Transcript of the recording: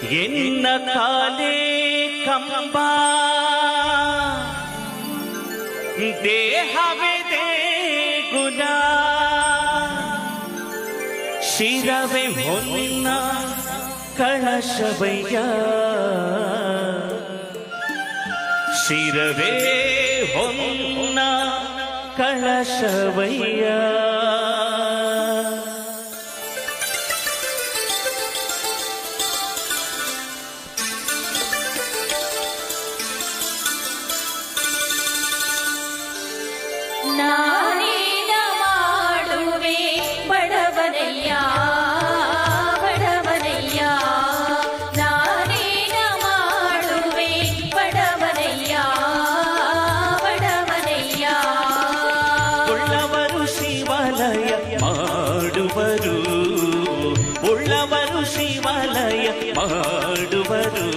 ಎನ್ನ ಕಾಲೇ ಕಂಬ ದೇಹವೇ ದೇಗುಲ ಶಿರವೇ ಹೊನ್ನ ಕಳಶವಯ್ಯ ಶಿರವೇ ಹೊನ್ನ ಕಳಶವಯ್ಯ ನಾನೇನ ಮಾಡುವೆ ಬಡವನಯ್ಯ ಬಡವನಯ್ಯ ನಾನೇನ ಮಾಡುವೆ ಬಡವನಯ್ಯ ಬಡವನಯ್ಯ ಉಳ್ಳವರು ಶಿವಾಲಯ ಮಾಡುವರು ಉಳ್ಳವರು ಶಿವಾಲಯ ಮಾಡುವರು